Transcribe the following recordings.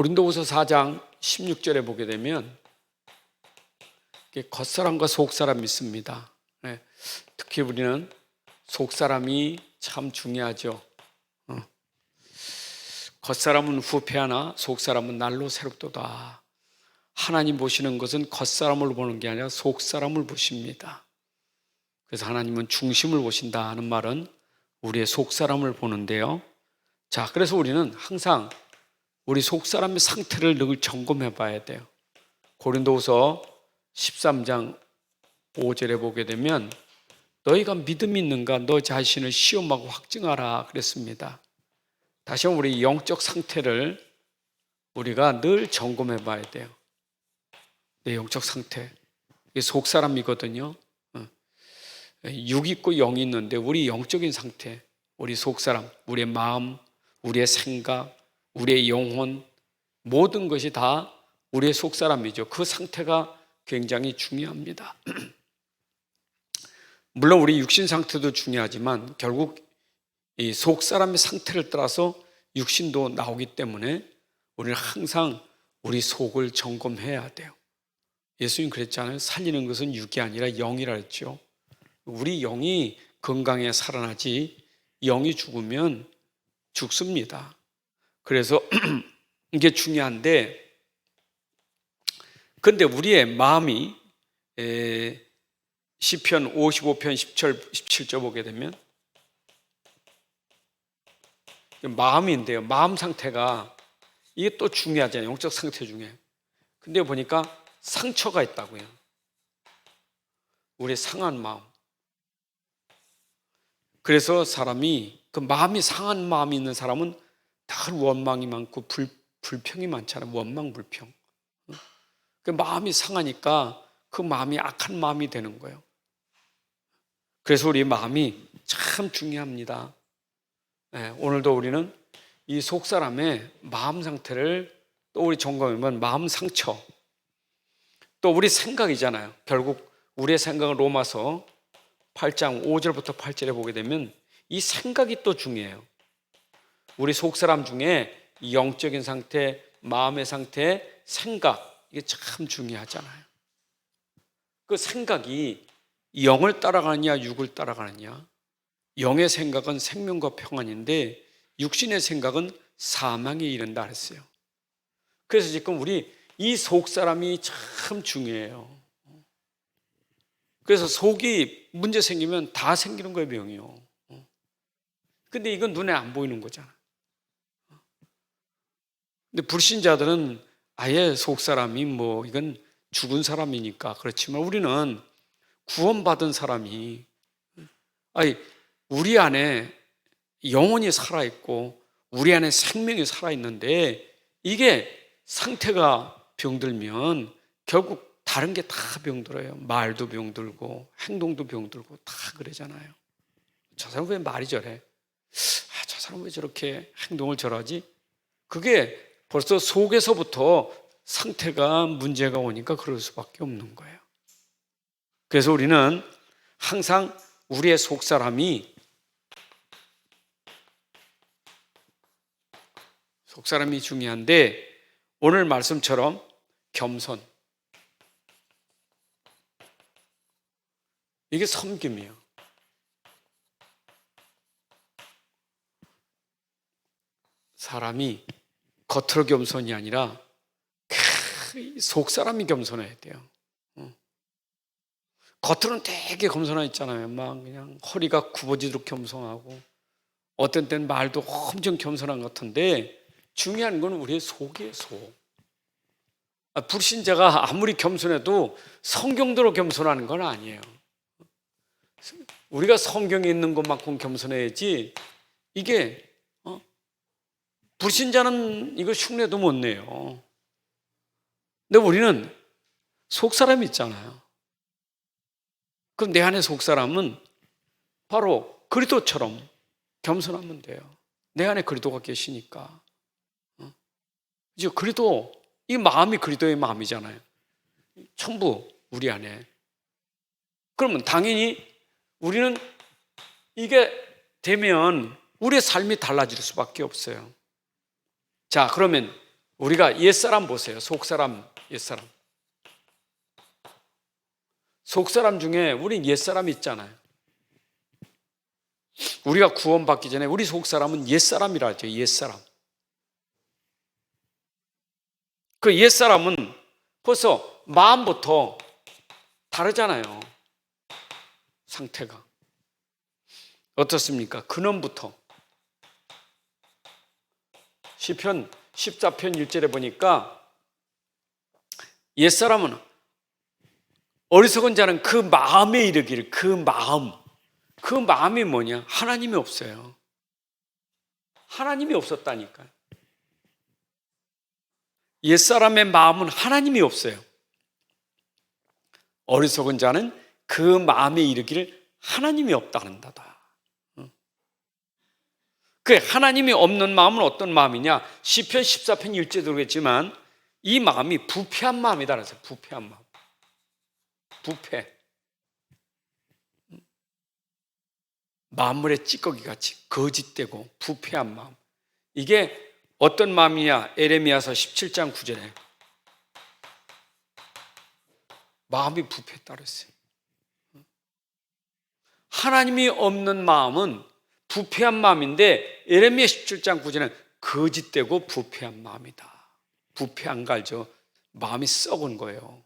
고린도후서 4장 16절에 보게 되면 겉사람과 속사람이 있습니다. 특히 우리는 속사람이 참 중요하죠. 겉사람은 후패하나 속사람은 날로 새롭도다. 하나님 보시는 것은 겉사람을 보는 게 아니라 속사람을 보십니다. 그래서 하나님은 중심을 보신다 하는 말은 우리의 속사람을 보는데요. 자, 그래서 우리는 항상 우리 속사람의 상태를 늘 점검해 봐야 돼요. 고린도후서 13장 5절에 보게 되면 너희가 믿음이 있는가 너 자신을 시험하고 확증하라 그랬습니다. 다시 한번 우리 영적 상태를 우리가 늘 점검해 봐야 돼요. 내 영적 상태, 이게 속사람이거든요. 육 있고 영이 있는데 우리 영적인 상태, 우리 속사람, 우리의 마음, 우리의 생각, 우리의 영혼, 모든 것이 다 우리의 속사람이죠. 그 상태가 굉장히 중요합니다. 물론 우리 육신 상태도 중요하지만 결국 이 속사람의 상태를 따라서 육신도 나오기 때문에 우리는 항상 우리 속을 점검해야 돼요. 예수님 그랬잖아요. 살리는 것은 육이 아니라 영이라 했죠. 우리 영이 건강해 살아나지 영이 죽으면 죽습니다. 그래서 이게 중요한데, 근데 우리의 마음이 시편 55편 17절 보게 되면 마음인데요. 마음 상태가 이게 또 중요하잖아요. 영적 상태 중에. 근데 보니까 상처가 있다고요. 우리의 상한 마음. 그래서 사람이 그 마음이 상한 마음이 있는 사람은 늘 원망이 많고 불평이 많잖아요. 원망, 불평. 그 마음이 상하니까 그 마음이 악한 마음이 되는 거예요. 그래서 우리 마음이 참 중요합니다. 오늘도 우리는 이 속사람의 마음 상태를 또 우리 점검하면 마음 상처, 또 우리 생각이잖아요. 결국 우리의 생각은 로마서 8장 5절부터 8절에 보게 되면 이 생각이 또 중요해요. 우리 속사람 중에 영적인 상태, 마음의 상태, 생각, 이게 참 중요하잖아요. 그 생각이 영을 따라가느냐 육을 따라가느냐. 영의 생각은 생명과 평안인데 육신의 생각은 사망에 이른다 했어요. 그래서 지금 우리 이 속사람이 참 중요해요. 그래서 속이 문제 생기면 다 생기는 거예요, 병이요. 근데 이건 눈에 안 보이는 거잖아. 근데 불신자들은 아예 속사람이 이건 죽은 사람이니까 그렇지만 우리는 구원받은 사람이 우리 안에 영혼이 살아있고 우리 안에 생명이 살아있는데 이게 상태가 병들면 결국 다른 게 다 병들어요. 말도 병들고 행동도 병들고 다 그러잖아요. 저 사람 왜 말이 저래? 저 사람 왜 저렇게 행동을 저러지? 그게 벌써 속에서부터 상태가 문제가 오니까 그럴 수밖에 없는 거예요. 그래서 우리는 항상 우리의 속사람이 중요한데 오늘 말씀처럼 겸손, 이게 섬김이에요. 사람이 겉으로 겸손이 아니라 속사람이 겸손해야 돼요. 겉으로는 되게 겸손하 있잖아요. 막 그냥 허리가 굽어지도록 겸손하고 어떤 때는 말도 엄청 겸손한 것 같은데 중요한 건 우리의 속이에요. 속. 불신자가 아무리 겸손해도 성경대로 겸손하는 건 아니에요. 우리가 성경에 있는 것만큼 겸손해야지 이게 불신자는 이거 흉내도 못 내요. 근데 우리는 속사람이 있잖아요. 그럼 내 안에 속사람은 바로 그리스도처럼 겸손하면 돼요. 내 안에 그리스도가 계시니까. 이제 그리스도, 이 마음이 그리스도의 마음이잖아요. 전부 우리 안에. 그러면 당연히 우리는 이게 되면 우리의 삶이 달라질 수밖에 없어요. 자, 그러면 우리가 옛사람 보세요. 속사람, 옛사람. 속사람 중에 우린 옛사람 있잖아요. 우리가 구원받기 전에 우리 속사람은 옛사람이라 하죠. 옛사람. 그 옛사람은 벌써 마음부터 다르잖아요. 상태가. 어떻습니까? 근원부터. 시편 14편 1절에 보니까 옛사람은 어리석은 자는 그 마음에 이르기를, 그 마음이 뭐냐? 하나님이 없어요. 하나님이 없었다니까요. 옛사람의 마음은 하나님이 없어요. 어리석은 자는 그 마음에 이르기를 하나님이 없다는다다. 그 하나님이 없는 마음은 어떤 마음이냐? 시편 14편 1절에도 그랬지만 이 마음이 부패한 마음이다 그래서 부패한 마음. 부패. 만물의 찌꺼기같이 거짓되고 부패한 마음. 이게 어떤 마음이냐? 에레미야서 17장 9절에 마음이 부패했다 그랬어요. 하나님이 없는 마음은 부패한 마음인데 에레미야 17장 9절에는 거짓되고 부패한 마음이다. 부패한 거 알죠? 마음이 썩은 거예요.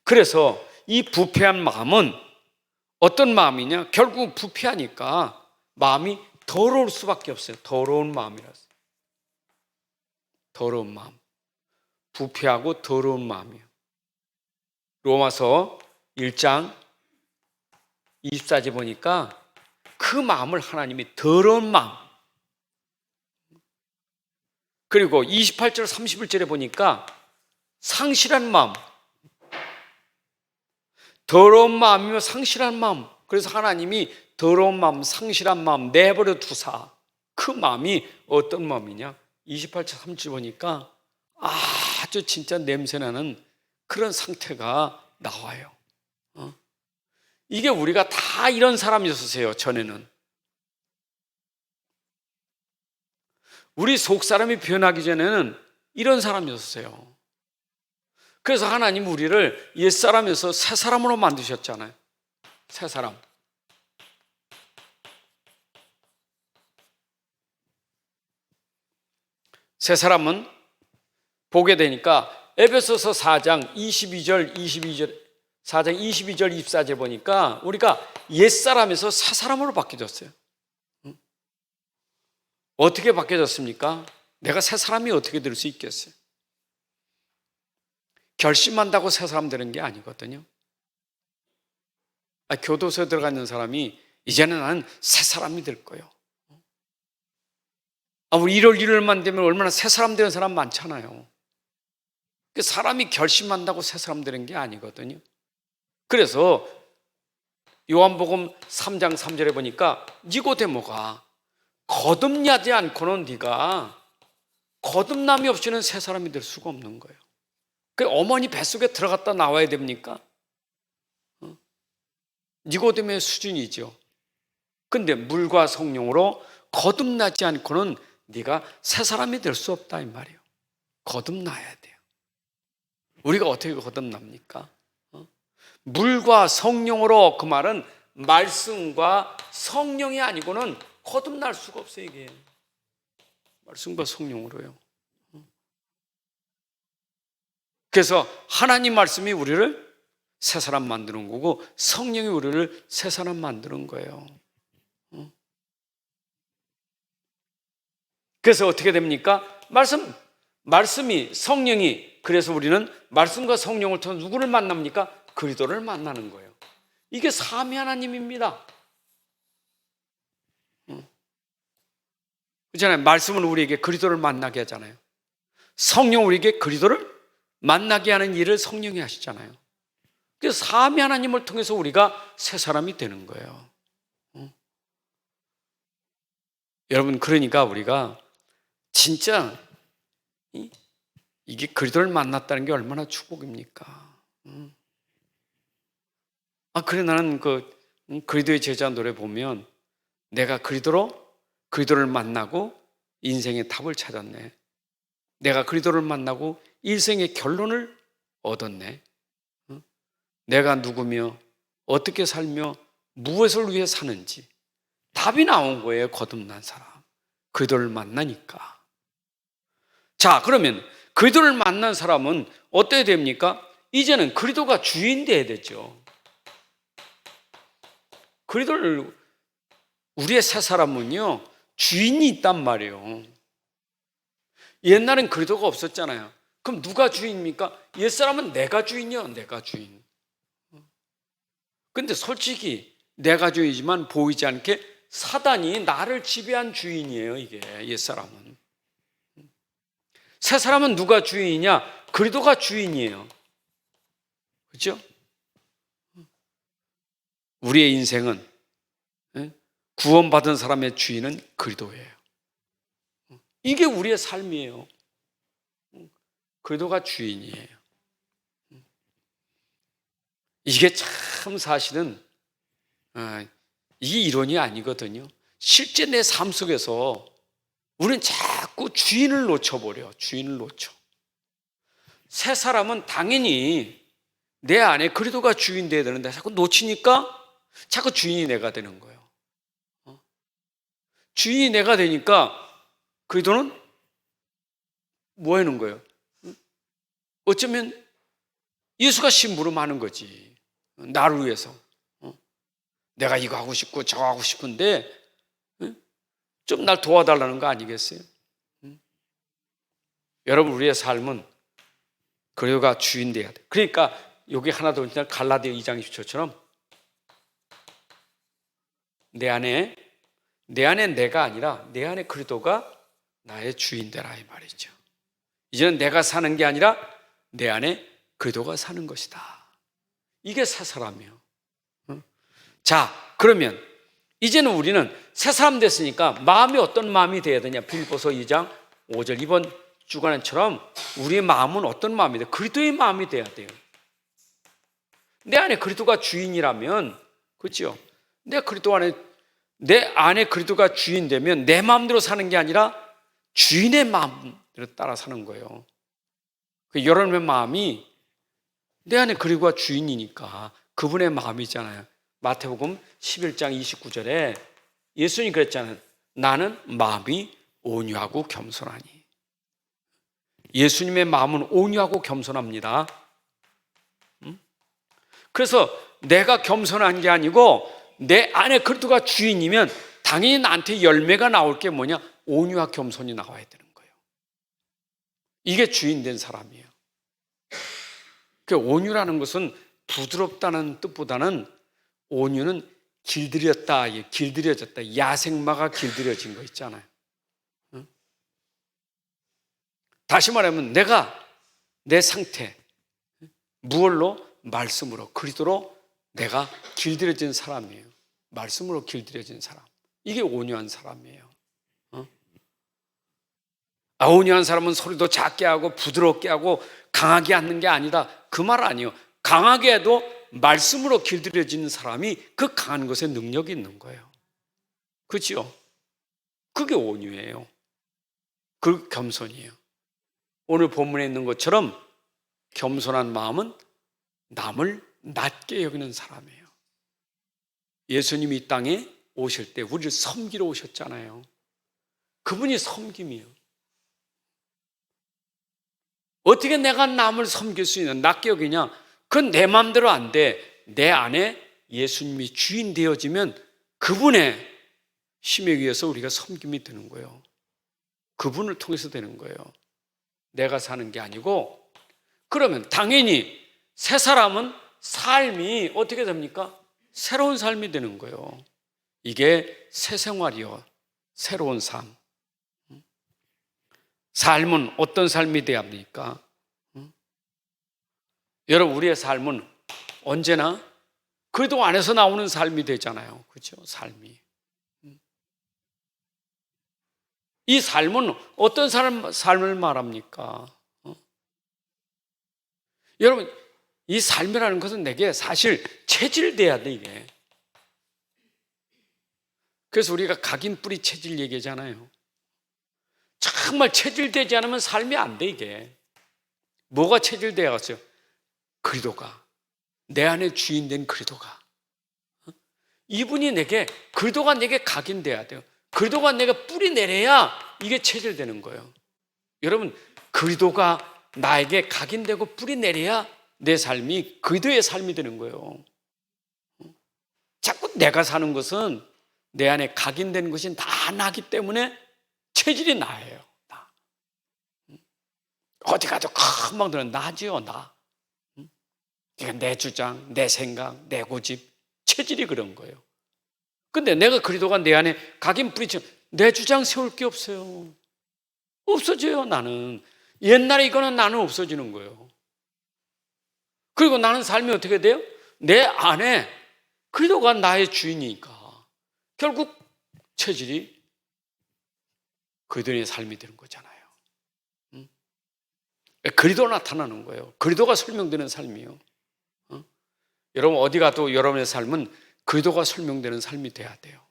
그래서 이 부패한 마음은 어떤 마음이냐? 결국 부패하니까 마음이 더러울 수밖에 없어요. 더러운 마음이라서. 더러운 마음. 부패하고 더러운 마음이에요. 로마서 1장 24절 보니까 그 마음을 하나님이 더러운 마음. 그리고 28절 31절에 보니까 상실한 마음. 더러운 마음이며 상실한 마음. 그래서 하나님이 더러운 마음, 상실한 마음 내버려 두사. 그 마음이 어떤 마음이냐? 28절 30절 보니까 아주 진짜 냄새나는 그런 상태가 나와요. 이게 우리가 다 이런 사람이었어요. 전에는. 우리 속사람이 변하기 전에는 이런 사람이었어요. 그래서 하나님 우리를 옛사람에서 새사람으로 만드셨잖아요. 새사람. 새사람은 보게 되니까 에베소서 4장 22절 4장 22절 24절 보니까 우리가 옛사람에서 새사람으로 바뀌어졌어요. 어떻게 바뀌어졌습니까? 내가 새사람이 어떻게 될 수 있겠어요? 결심한다고 새사람 되는 게 아니거든요. 교도소에 들어가 있는 사람이 이제는 나는 새사람이 될 거예요. 우리 1월 1일만 되면 얼마나 새사람 되는 사람 많잖아요. 사람이 결심한다고 새사람 되는 게 아니거든요. 그래서 요한복음 3장 3절에 보니까 니고데모가 거듭나지 않고는 네가 거듭남이 없이는 새사람이 될 수가 없는 거예요. 어머니 뱃속에 들어갔다 나와야 됩니까? 니고데모의 수준이죠. 근데 물과 성령으로 거듭나지 않고는 네가 새사람이 될 수 없다 이 말이에요. 거듭나야 돼요. 우리가 어떻게 거듭납니까? 물과 성령으로, 그 말은 말씀과 성령이 아니고는 거듭날 수가 없어요. 이게 말씀과 성령으로요. 그래서 하나님 말씀이 우리를 새 사람 만드는 거고 성령이 우리를 새 사람 만드는 거예요. 그래서 어떻게 됩니까? 말씀이, 성령이, 그래서 우리는 말씀과 성령을 통해 누구를 만납니까? 그리스도를 만나는 거예요. 이게 삼위 하나님입니다. 그렇잖아요. 말씀은 우리에게 그리스도를 만나게 하잖아요. 성령 우리에게 그리스도를 만나게 하는 일을 성령이 하시잖아요. 그래서 삼위 하나님을 통해서 우리가 새 사람이 되는 거예요. 여러분, 그러니까 우리가 진짜 이게 그리스도를 만났다는 게 얼마나 축복입니까? 그래 나는 그리스도의 제자 노래 보면 내가 그리스도로 그리스도를 만나고 인생의 답을 찾았네. 내가 그리스도를 만나고 일생의 결론을 얻었네. 내가 누구며 어떻게 살며 무엇을 위해 사는지 답이 나온 거예요. 거듭난 사람. 그리스도를 만나니까. 자, 그러면 그리스도를 만난 사람은 어때야 됩니까? 이제는 그리스도가 주인 돼야 되죠. 그리스도를 우리의 새 사람은요, 주인이 있단 말이에요. 옛날엔 그리스도가 없었잖아요. 그럼 누가 주인입니까? 옛사람은 내가 주인이요, 내가 주인. 근데 솔직히 내가 주인이지만 보이지 않게 사단이 나를 지배한 주인이에요, 이게 옛사람은. 새 사람은 누가 주인이냐? 그리스도가 주인이에요. 그렇죠? 우리의 인생은 구원받은 사람의 주인은 그리스도예요. 이게 우리의 삶이에요. 그리스도가 주인이에요. 이게 참 사실은 이게 이론이 아니거든요. 실제 내 삶 속에서 우리는 자꾸 주인을 놓쳐버려. 주인을 놓쳐. 새 사람은 당연히 내 안에 그리스도가 주인 돼야 되는데 자꾸 놓치니까 자꾸 주인이 내가 되는 거예요. 주인이 내가 되니까 그리스도는 뭐 하는 거예요? 어쩌면 예수가 심부름하는 거지. 나를 위해서. 내가 이거 하고 싶고 저거 하고 싶은데 좀 날 도와달라는 거 아니겠어요? 여러분, 우리의 삶은 그리스도가 주인 돼야 돼. 그러니까 여기 하나 더 있잖아요. 갈라디아 2장 20절처럼 내 안에 내가 아니라 내 안에 그리스도가 나의 주인 되라, 이 말이죠. 이제는 내가 사는 게 아니라 내 안에 그리스도가 사는 것이다. 이게 새 사람이에요. 자, 그러면 이제는 우리는 새 사람 됐으니까 마음이 어떤 마음이 돼야 되냐? 빌립보서 2장 5절 이번 주간처럼 우리의 마음은 어떤 마음이 돼요? 그리스도의 마음이 돼야 돼요. 내 안에 그리스도가 주인이라면, 그렇죠? 내 안에 그리스도가 주인 되면 내 마음대로 사는 게 아니라 주인의 마음대로 따라 사는 거예요. 여러분의 마음이 내 안에 그리스도가 주인이니까 그분의 마음이잖아요. 마태복음 11장 29절에 예수님이 그랬잖아요. 나는 마음이 온유하고 겸손하니. 예수님의 마음은 온유하고 겸손합니다. 그래서 내가 겸손한 게 아니고 내 안에 그리스도가 주인이면 당연히 나한테 열매가 나올 게 뭐냐? 온유와 겸손이 나와야 되는 거예요. 이게 주인 된 사람이에요. 그 온유라는 것은 부드럽다는 뜻보다는 온유는 길들여졌다. 야생마가 길들여진 거 있잖아요. 다시 말하면 내가 내 상태, 무얼로? 말씀으로, 그리스도로 내가 길들여진 사람이에요. 말씀으로 길들여진 사람. 이게 온유한 사람이에요. 온유한 사람은 소리도 작게 하고 부드럽게 하고 강하게 하는 게 아니다. 그 말 아니에요. 강하게 해도 말씀으로 길들여지는 사람이 그 강한 것에 능력이 있는 거예요. 그렇죠? 그게 온유예요. 그 겸손이에요. 오늘 본문에 있는 것처럼 겸손한 마음은 남을 낮게 여기는 사람이에요. 예수님이 이 땅에 오실 때 우리를 섬기러 오셨잖아요. 그분이 섬김이에요. 어떻게 내가 남을 섬길 수 있는, 낮게 여기냐? 그건 내 마음대로 안 돼. 내 안에 예수님이 주인 되어지면 그분의 힘에 의해서 우리가 섬김이 되는 거예요. 그분을 통해서 되는 거예요. 내가 사는 게 아니고. 그러면 당연히 새 사람은 삶이 어떻게 됩니까? 새로운 삶이 되는 거예요. 이게 새 생활이요. 새로운 삶. 삶은 어떤 삶이 돼야 합니까? 여러분, 우리의 삶은 언제나 그래도 안에서 나오는 삶이 되잖아요. 그렇죠? 삶이. 이 삶은 어떤 삶을 말합니까? 여러분, 이 삶이라는 것은 내게 사실 체질돼야 돼, 이게. 그래서 우리가 각인뿌리 체질 얘기하잖아요. 정말 체질되지 않으면 삶이 안 돼. 이게 뭐가 체질되어갔어요? 그리스도가, 내 안에 주인 된 그리스도가, 이분이 내게, 그리스도가 내게 각인돼야 돼요. 그리스도가 내가 뿌리 내려야 이게 체질되는 거예요. 여러분, 그리스도가 나에게 각인되고 뿌리 내려야 내 삶이 그리스도의 삶이 되는 거예요. 자꾸 내가 사는 것은 내 안에 각인된 것이 다 나기 때문에 체질이 나예요. 나. 어디 가도 금방 들은 나지요, 나. 그러니까 내 주장, 내 생각, 내 고집, 체질이 그런 거예요. 근데 내가 그리스도가 내 안에 각인 뿌리쳐 내 주장 세울 게 없어요. 없어져요. 나는 옛날에 이거는 나는 없어지는 거예요. 그리고 나는 삶이 어떻게 돼요? 내 안에 그리스도가 나의 주인이니까 결국 체질이 그리스도의 삶이 되는 거잖아요. 그리스도 나타나는 거예요. 그리스도가 설명되는 삶이요. 여러분 어디 가도 여러분의 삶은 그리스도가 설명되는 삶이 돼야 돼요.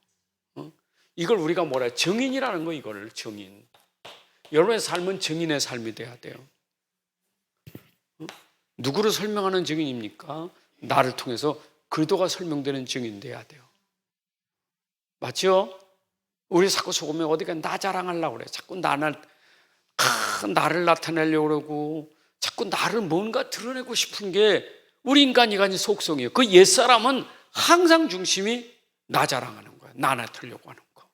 이걸 우리가 뭐라 해요? 정인이라는 거, 이걸 정인. 여러분의 삶은 정인의 삶이 돼야 돼요. 누구를 설명하는 정인입니까? 나를 통해서 그리스도가 설명되는 정인 돼야 돼요. 맞죠? 우리 자꾸 속으면 어디가 나 자랑하려고 그래. 자꾸 나를 나타내려고 그러고 자꾸 나를 뭔가 드러내고 싶은 게 우리 인간이 속성이에요. 그 옛사람은 항상 중심이 나 자랑하는 거야. 나 나타내려고 하는 거.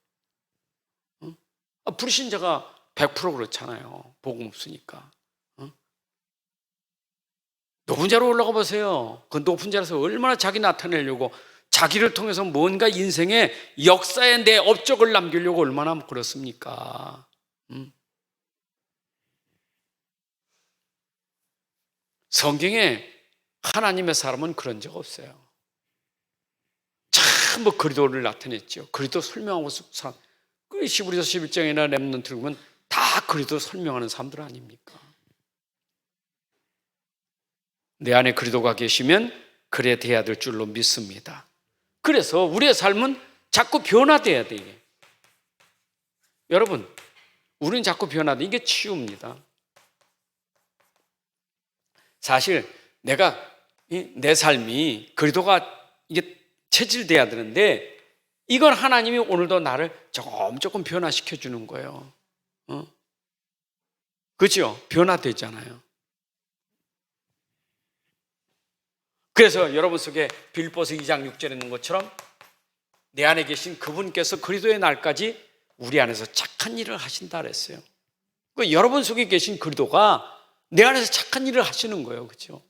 불신자가 100% 그렇잖아요. 복음 없으니까. 높은 자로 올라가 보세요. 그 높은 자라서 얼마나 자기 나타내려고, 자기를 통해서 뭔가 인생의 역사에 내 업적을 남기려고 얼마나 그렇습니까? 성경에 하나님의 사람은 그런 적 없어요. 전부 그리스도를 나타냈죠. 그리스도 설명하고 사람, 그 히브리서 11장이나 렘넌트를 보면 다 그리스도 설명하는 사람들 아닙니까? 내 안에 그리스도가 계시면 그래 돼야 될 줄로 믿습니다. 그래서 우리의 삶은 자꾸 변화돼야 돼. 여러분, 우리는 자꾸 변화돼. 이게 치유입니다. 사실 내가 내 삶이 그리스도가 이게 체질돼야 되는데 이건 하나님이 오늘도 나를 조금 변화시켜 주는 거예요. 그렇죠? 변화되잖아요. 그래서 여러분 속에 빌립보서 2장 6절에 있는 것처럼 내 안에 계신 그분께서 그리스도의 날까지 우리 안에서 착한 일을 하신다 그랬어요. 여러분 속에 계신 그리스도가 내 안에서 착한 일을 하시는 거예요. 그렇죠?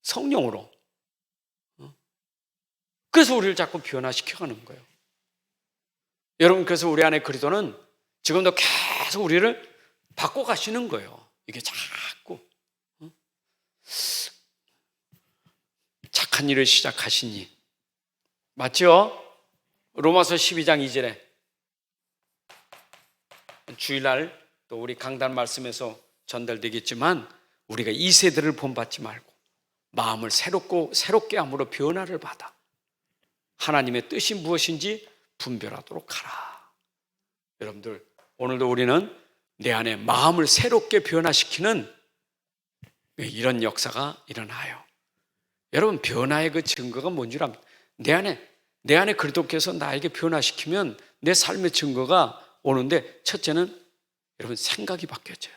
성령으로. 그래서 우리를 자꾸 변화시켜가는 거예요. 여러분, 그래서 우리 안에 그리스도는 지금도 계속 우리를 바꿔가시는 거예요. 이게 자꾸 착한 일을 시작하시니. 맞죠? 로마서 12장 2절에 주일날 또 우리 강단 말씀에서 전달되겠지만 우리가 이 세대를 본받지 말고 마음을 새롭게 함으로 변화를 받아 하나님의 뜻이 무엇인지 분별하도록 하라. 여러분들, 오늘도 우리는 내 안에 마음을 새롭게 변화시키는 이런 역사가 일어나요. 여러분, 변화의 그 증거가 뭔 줄 압니까? 내 안에 그리스도께서 나에게 변화시키면 내 삶의 증거가 오는데, 첫째는 여러분 생각이 바뀌어져요.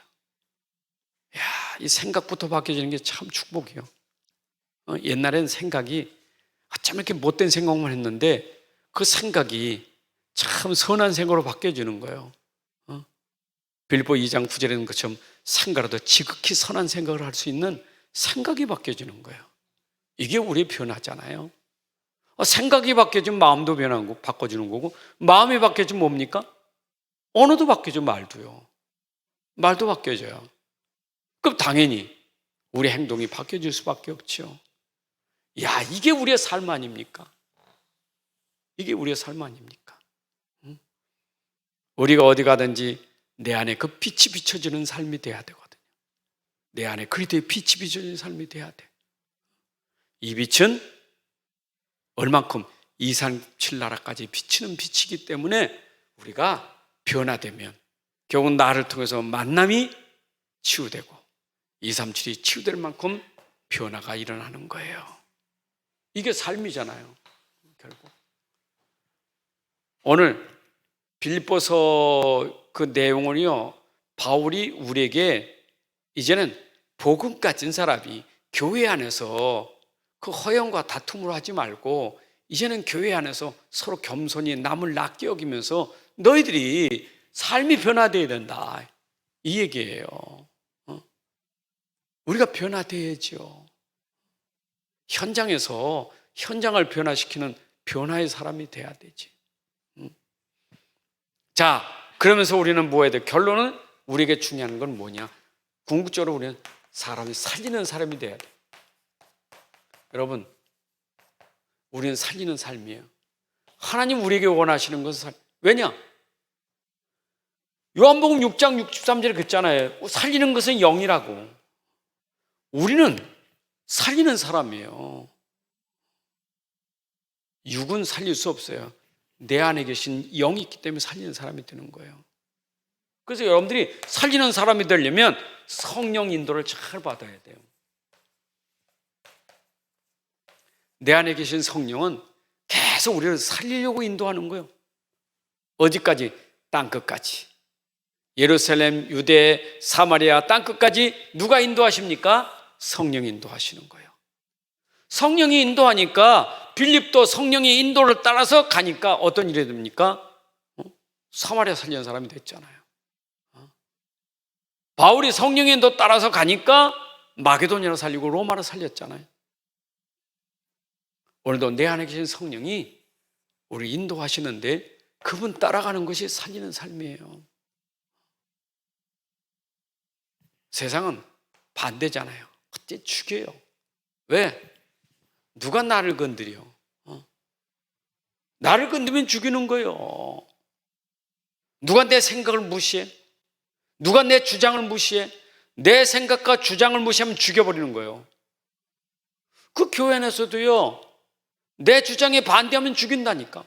이 생각부터 바뀌어지는 게 참 축복이에요. 옛날엔 생각이 어쩜 이렇게 못된 생각만 했는데 그 생각이 참 선한 생각으로 바뀌어지는 거예요. 빌립보 2장 9절에 있는 것처럼 생각라도 지극히 선한 생각을 할 수 있는 생각이 바뀌어지는 거예요. 이게 우리의 변화잖아요. 생각이 바뀌어지면 마음도 변하고 바꿔주는 거고, 마음이 바뀌어지면 뭡니까? 언어도 바뀌어져. 말도 바뀌어져요. 그럼 당연히 우리 행동이 바뀌어질 수밖에 없죠. 이게 우리의 삶 아닙니까? 이게 우리의 삶 아닙니까? 우리가 어디 가든지 내 안에 그 빛이 비춰지는 삶이 돼야 되거든요. 내 안에 그리스도의 빛이 비춰지는 삶이 돼야 돼. 이 빛은 얼만큼? 237 나라까지 비치는 빛이기 때문에 우리가 변화되면 결국 나를 통해서 만남이 치유되고 237이 치유될 만큼 변화가 일어나는 거예요. 이게 삶이잖아요. 결국 오늘 빌립보서 그 내용은요, 바울이 우리에게 이제는 복음 가진 사람이 교회 안에서 그 허영과 다툼을 하지 말고 이제는 교회 안에서 서로 겸손히 남을 낮게 여기면서 너희들이 삶이 변화되어야 된다, 이 얘기예요. 우리가 변화돼야죠. 현장에서 현장을 변화시키는 변화의 사람이 돼야 되지. 자, 그러면서 우리는 뭐 해야 돼? 결론은 우리에게 중요한 건 뭐냐? 궁극적으로 우리는 사람이 살리는 사람이 돼야 돼. 여러분, 우리는 살리는 삶이에요. 하나님 우리에게 원하시는 것은 왜냐? 요한복음 6장 63절에 그랬잖아요. 살리는 것은 영이라고. 우리는 살리는 사람이에요. 육은 살릴 수 없어요. 내 안에 계신 영이 있기 때문에 살리는 사람이 되는 거예요. 그래서 여러분들이 살리는 사람이 되려면 성령 인도를 잘 받아야 돼요. 내 안에 계신 성령은 계속 우리를 살리려고 인도하는 거예요. 어디까지? 땅끝까지. 예루살렘, 유대, 사마리아 땅끝까지 누가 인도하십니까? 성령이 인도하시는 거예요. 성령이 인도하니까 빌립도 성령의 인도를 따라서 가니까 어떤 일이 됩니까? 사마리아 살리는 사람이 됐잖아요. 바울이 성령의 인도 따라서 가니까 마게도냐를 살리고 로마를 살렸잖아요. 오늘도 내 안에 계신 성령이 우리를 인도하시는데 그분 따라가는 것이 살리는 삶이에요. 세상은 반대잖아요. 어째 죽여요. 왜? 누가 나를 건드려? 나를 건드리면 죽이는 거예요. 누가 내 생각을 무시해? 누가 내 주장을 무시해? 내 생각과 주장을 무시하면 죽여버리는 거예요. 그 교회 안에서도요, 내 주장에 반대하면 죽인다니까.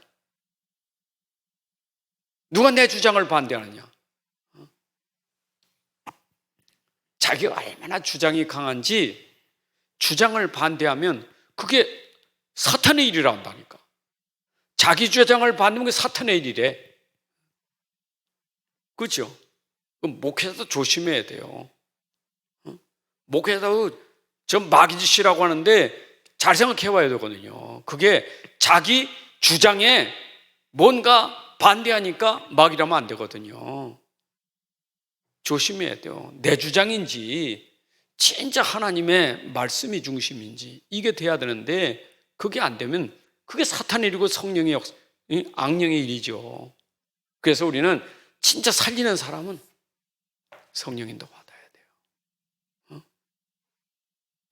누가 내 주장을 반대하느냐? 자기가 얼마나 주장이 강한지 주장을 반대하면 그게 사탄의 일이라 한다니까. 자기 주장을 반대하면 그게 사탄의 일이래. 그렇죠? 목회자도 조심해야 돼요. 목회자도 전 마귀짓이라고 하는데 잘 생각해 봐야 되거든요. 그게 자기 주장에 뭔가 반대하니까 마귀라면 안 되거든요. 조심해야 돼요. 내 주장인지 진짜 하나님의 말씀이 중심인지 이게 돼야 되는데 그게 안 되면 그게 사탄의 일이고 성령의 악령의 일이죠. 그래서 우리는 진짜 살리는 사람은 성령인도 받아야 돼요.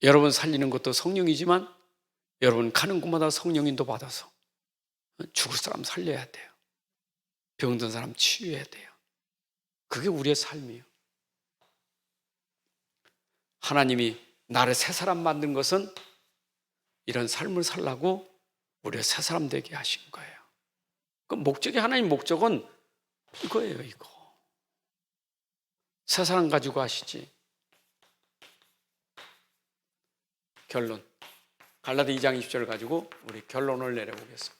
여러분 살리는 것도 성령이지만 여러분 가는 곳마다 성령인도 받아서 죽을 사람 살려야 돼요. 병든 사람 치유해야 돼요. 그게 우리의 삶이에요. 하나님이 나를 새 사람 만든 것은 이런 삶을 살라고 우리를 새 사람 되게 하신 거예요. 그 목적이, 하나님 목적은 이거예요, 이거. 새 사람 가지고 하시지. 결론. 갈라디 2장 20절을 가지고 우리 결론을 내려보겠습니다.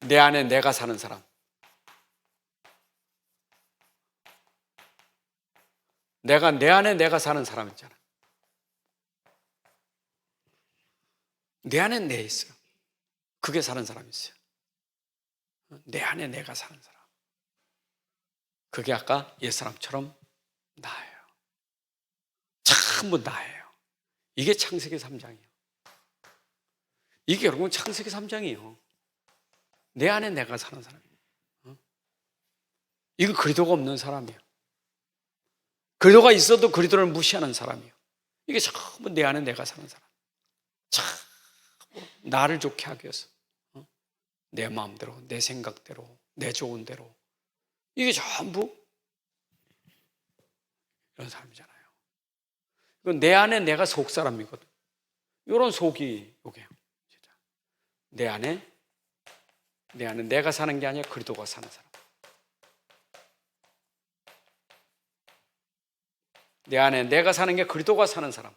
내 안에 내가 사는 사람. 내 안에 내가 사는 사람 있잖아. 내 안에 내 있어요. 그게 사는 사람이 있어요. 내 안에 내가 사는 사람. 그게 아까 옛사람처럼 나예요. 전부 나예요. 이게 창세기 3장이에요. 이게 여러분 창세기 3장이에요. 내 안에 내가 사는 사람이에요. 이거 그리도가 없는 사람이에요. 그리도가 있어도 그리도를 무시하는 사람이에요. 이게 전부 내 안에 내가 사는 사람. 전부 나를 좋게 하기 위해서 내 마음대로, 내 생각대로, 내 좋은 대로. 이게 전부 이런 사람이잖아요. 이건 내 안에 내가 속 사람이거든. 이런 속이 요게요. 내 안에 내가 사는 게 아니라 그리스도가 사는 사람. 내 안에 내가 사는 게 그리스도가 사는 사람.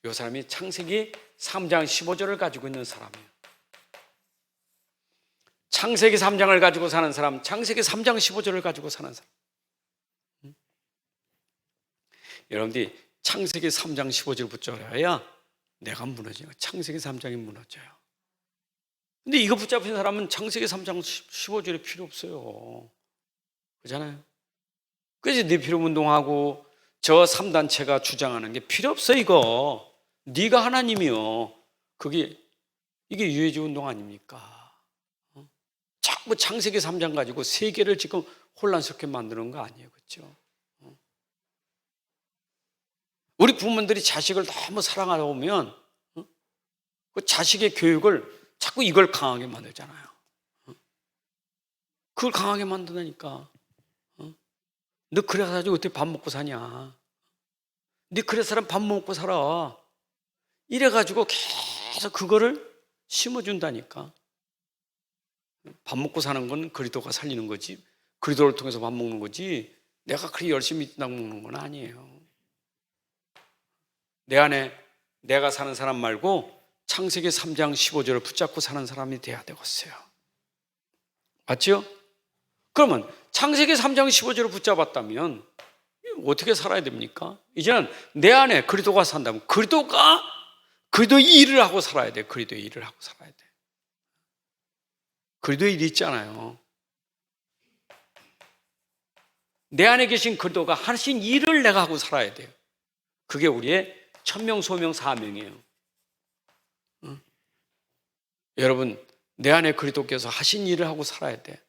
이 사람이 창세기 3장 15절을 가지고 있는 사람이에요. 창세기 3장을 가지고 사는 사람, 창세기 3장 15절을 가지고 사는 사람. 여러분들이 창세기 3장 15절 붙잡아야 내가 무너져요. 창세기 3장이 무너져요. 근데 이거 붙잡힌 사람은 창세기 3장 15절이 필요 없어요. 그렇잖아요. 그래서 네 필요 운동하고 저 3단체가 주장하는 게 필요 없어. 이거 네가 하나님이요. 이게 유해지 운동 아닙니까? 자꾸 창세기 3장 가지고 세계를 지금 혼란스럽게 만드는 거 아니에요. 그렇죠? 우리 부모님들이 자식을 너무 사랑하다 보면 그 자식의 교육을 자꾸 이걸 강하게 만들잖아요. 그걸 강하게 만드다니까. 너 그래가지고 어떻게 밥 먹고 사냐? 너 그래서 밥 먹고 살아. 이래가지고 계속 그거를 심어준다니까. 밥 먹고 사는 건 그리스도가 살리는 거지, 그리스도를 통해서 밥 먹는 거지, 내가 그렇게 열심히 딱 먹는 건 아니에요. 내 안에 내가 사는 사람 말고 창세기 3장 15절을 붙잡고 사는 사람이 돼야 되겠어요. 맞죠? 그러면 창세기 3장 15절을 붙잡았다면 어떻게 살아야 됩니까? 이제는 내 안에 그리스도가 산다면 그리스도의 일을 하고 살아야 돼. 그리스도의 일을 하고 살아야 돼. 그리스도의 일이 있잖아요. 내 안에 계신 그리스도가 하신 일을 내가 하고 살아야 돼요. 그게 우리의 천명, 소명, 사명이에요. 여러분, 내 안에 그리스도께서 하신 일을 하고 살아야 돼.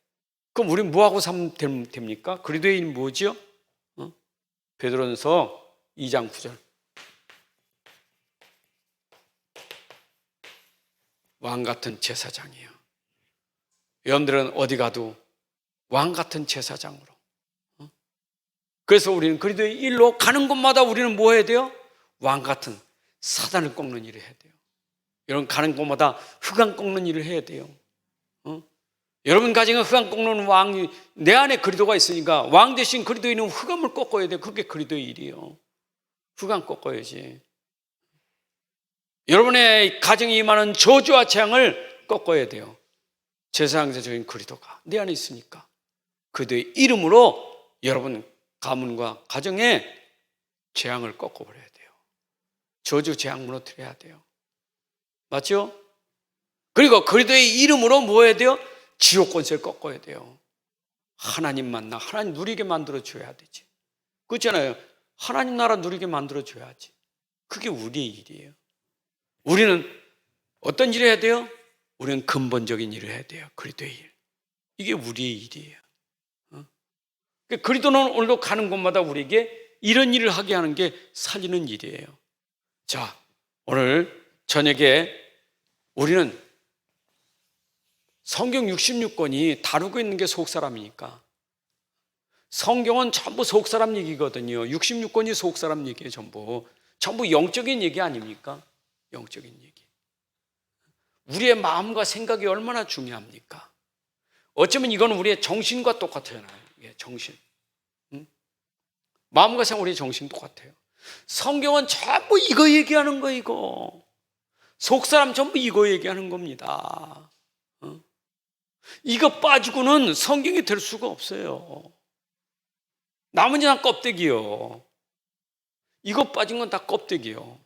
그럼 우리는 뭐하고 살면 됩니까? 그리스도의 일은 뭐죠? 베드로전서 2장 9절. 왕 같은 제사장이에요. 여러분들은 어디 가도 왕 같은 제사장으로. 그래서 우리는 그리스도의 일로 가는 곳마다 우리는 뭐 해야 돼요? 왕 같은 사단을 꺾는 일을 해야 돼요. 여러분 가는 곳마다 흑암 꺾는 일을 해야 돼요. 여러분 가정에 흑암 꺾는 왕이 내 안에 그리스도가 있으니까 왕 대신 그리스도인은 흑암을 꺾어야 돼요. 그게 그리스도의 일이에요. 흑암 꺾어야지. 여러분의 가정에 임하는 저주와 재앙을 꺾어야 돼요. 제사장적인 그리스도가 내 안에 있으니까 그리스도의 이름으로 여러분 가문과 가정에 재앙을 꺾어버려야 돼요. 저주 재앙 무너뜨려야 돼요. 맞죠? 그리고 그리스도의 이름으로 뭐 해야 돼요? 지옥 권세를 꺾어야 돼요. 하나님 만나 하나님 누리게 만들어줘야 되지. 그렇잖아요. 하나님 나라 누리게 만들어줘야지. 그게 우리의 일이에요. 우리는 어떤 일을 해야 돼요? 우리는 근본적인 일을 해야 돼요. 그리스도의 일. 이게 우리의 일이에요. 그리스도는 오늘도 가는 곳마다 우리에게 이런 일을 하게 하는 게 살리는 일이에요. 자, 오늘 저녁에 우리는 성경 66권이 다루고 있는 게 속사람이니까 성경은 전부 속사람 얘기거든요. 66권이 속사람 얘기예요. 전부 영적인 얘기 아닙니까? 영적인 얘기. 우리의 마음과 생각이 얼마나 중요합니까? 어쩌면 이건 우리의 정신과 똑같잖아요. 정신. 마음과 생각 우리의 정신 똑같아요. 성경은 전부 이거 얘기하는 거 이거. 속사람 전부 이거 얘기하는 겁니다. 이거 빠지고는 성경이 될 수가 없어요. 나머지 다 껍데기요. 이거 빠진 건 다 껍데기요.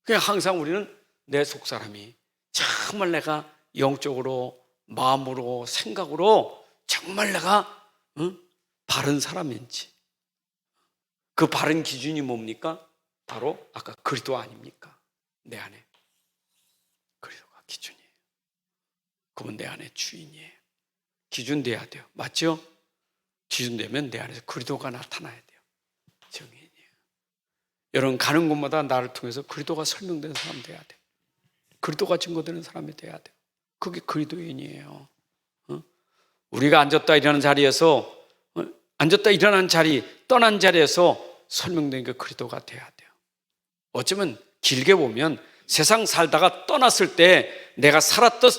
그냥 항상 우리는 내 속사람이 정말 내가 영적으로 마음으로 생각으로 정말 내가 바른 사람인지 그 바른 기준이 뭡니까? 바로 아까 그리스도 아닙니까? 내 안에 그리스도가 기준이에요. 그건 내 안에 주인이에요. 기준 돼야 돼요. 맞죠? 기준 되면 내 안에서 그리스도가 나타나야 돼요. 정인이에요. 여러분 가는 곳마다 나를 통해서 그리스도가 설명되는 사람 돼야 돼요. 그리스도가 증거되는 사람이 돼야 돼요. 그게 그리스도인이에요. 우리가 앉았다 일어나는 자리에서 앉았다 일어난 자리, 떠난 자리에서 설명된 게 그리스도가 돼야 돼요. 어쩌면 길게 보면 세상 살다가 떠났을 때 내가 살았던,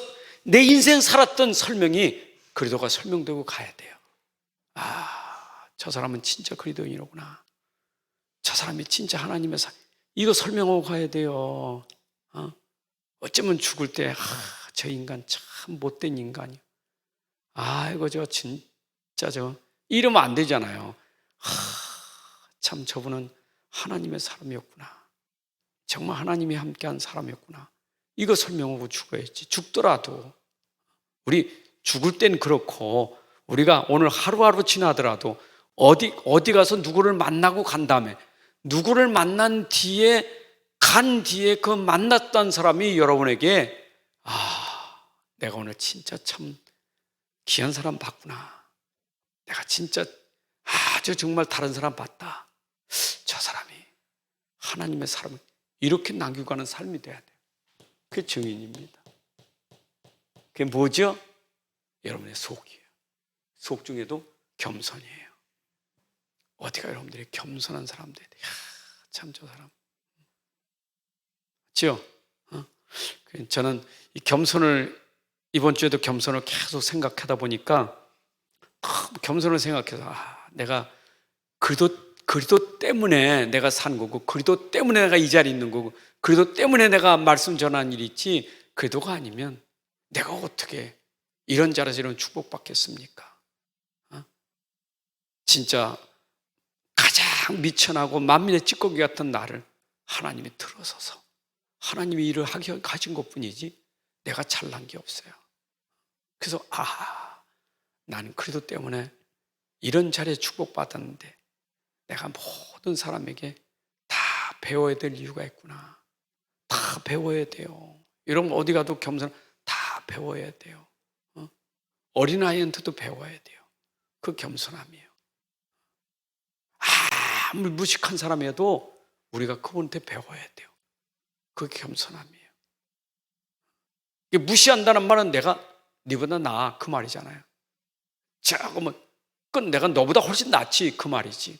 내 인생 살았던 설명이 그리스도가 설명되고 가야 돼요. 저 사람은 진짜 그리스도인이로구나. 저 사람이 진짜 하나님의 이거 설명하고 가야 돼요. 어쩌면 죽을 때 저 인간 참 못된 인간이요. 이거 저 진짜 이러면 안 되잖아요. 참 저분은 하나님의 사람이었구나. 정말 하나님이 함께한 사람이었구나. 이거 설명하고 죽어야지. 죽더라도 우리 죽을 땐 그렇고, 우리가 오늘 하루하루 지나더라도 어디 가서 누구를 만나고 간 다음에, 누구를 만난 뒤에 간 뒤에 그 만났던 사람이 여러분에게 내가 오늘 진짜 참 귀한 사람 봤구나. 내가 진짜 아주 정말 다른 사람 봤다. 저 사람이 하나님의 사람을 이렇게 남기고 가는 삶이 돼야 돼요. 그게 증인입니다. 그게 뭐죠? 여러분의 속이에요. 속 중에도 겸손이에요. 어디가 여러분들이 겸손한 사람들이 참 저 사람. 그렇죠? 저는 이 겸손을, 이번 주에도 겸손을 계속 생각하다 보니까 겸손을 생각해서 내가 그리스도 때문에 내가 산 거고, 그리스도 때문에 내가 이 자리에 있는 거고, 그리스도 때문에 내가 말씀 전하는 일이 있지, 그리스도가 아니면 내가 어떻게 이런 자리에서 이런 축복받겠습니까? 진짜 가장 미천하고 만민의 찌꺼기 같은 나를 하나님이 들어서서 하나님이 일을 하게 가진 것뿐이지 내가 잘난 게 없어요. 그래서 나는 그리스도 때문에 이런 자리에 축복받았는데 내가 모든 사람에게 다 배워야 될 이유가 있구나. 다 배워야 돼요. 여러분 어디 가도 겸손 다 배워야 돼요. 어린아이한테도 배워야 돼요. 그 겸손함이에요. 아무리 무식한 사람이어도 우리가 그분한테 배워야 돼요. 그게 겸손함이에요. 이게 무시한다는 말은 내가 네보다 나아 그 말이잖아요. 자, 그러면 그건 내가 너보다 훨씬 낫지 그 말이지.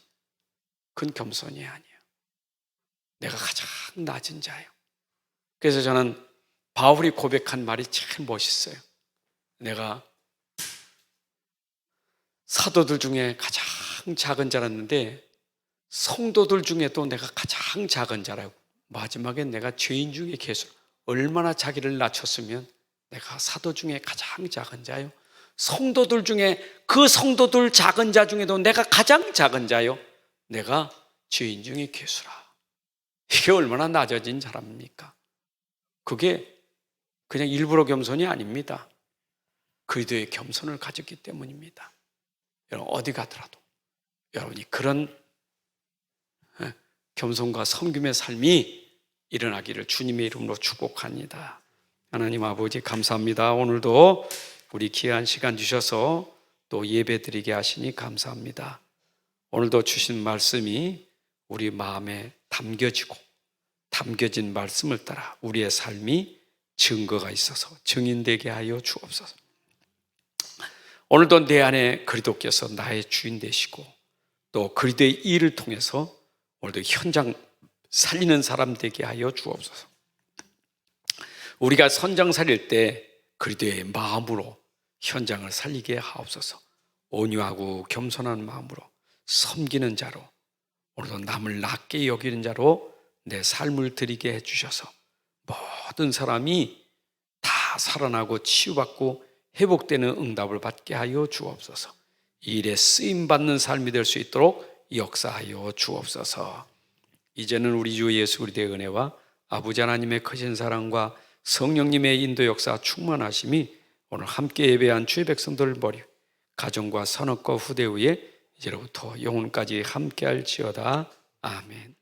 그건 겸손이 아니에요. 내가 가장 낮은 자예요. 그래서 저는 바울이 고백한 말이 참 멋있어요. 내가 사도들 중에 가장 작은 자랐는데 성도들 중에도 내가 가장 작은 자라고, 마지막에 내가 죄인 중에 계속 얼마나 자기를 낮췄으면 내가 사도 중에 가장 작은 자요, 성도들 중에 그 성도들 작은 자 중에도 내가 가장 작은 자요, 내가 죄인 중에 괴수라. 이게 얼마나 낮아진 사람입니까? 그게 그냥 일부러 겸손이 아닙니다. 그리스도의 겸손을 가졌기 때문입니다. 여러분 어디 가더라도 여러분이 그런 겸손과 섬김의 삶이 일어나기를 주님의 이름으로 축복합니다. 하나님 아버지 감사합니다. 오늘도 우리 귀한 시간 주셔서 또 예배드리게 하시니 감사합니다. 오늘도 주신 말씀이 우리 마음에 담겨진 말씀을 따라 우리의 삶이 증거가 있어서 증인되게 하여 주옵소서. 오늘도 내 안에 그리스도께서 나의 주인 되시고 또 그리스도의 일을 통해서 오늘도 현장 살리는 사람 되게 하여 주옵소서. 우리가 선장 살릴 때 그리스도의 마음으로 현장을 살리게 하옵소서. 온유하고 겸손한 마음으로 섬기는 자로, 오늘도 남을 낮게 여기는 자로 내 삶을 드리게 해주셔서 모든 사람이 다 살아나고 치유받고 회복되는 응답을 받게 하여 주옵소서. 이 일에 쓰임받는 삶이 될 수 있도록 역사하여 주옵소서. 이제는 우리 주 예수 그리스도의 은혜와 아버지 하나님의 크신 사랑과 성령님의 인도 역사 충만하심이 오늘 함께 예배한 주의 백성들 머리, 가정과 선업과 후대 위에 이제로부터 영혼까지 함께할지어다. 아멘.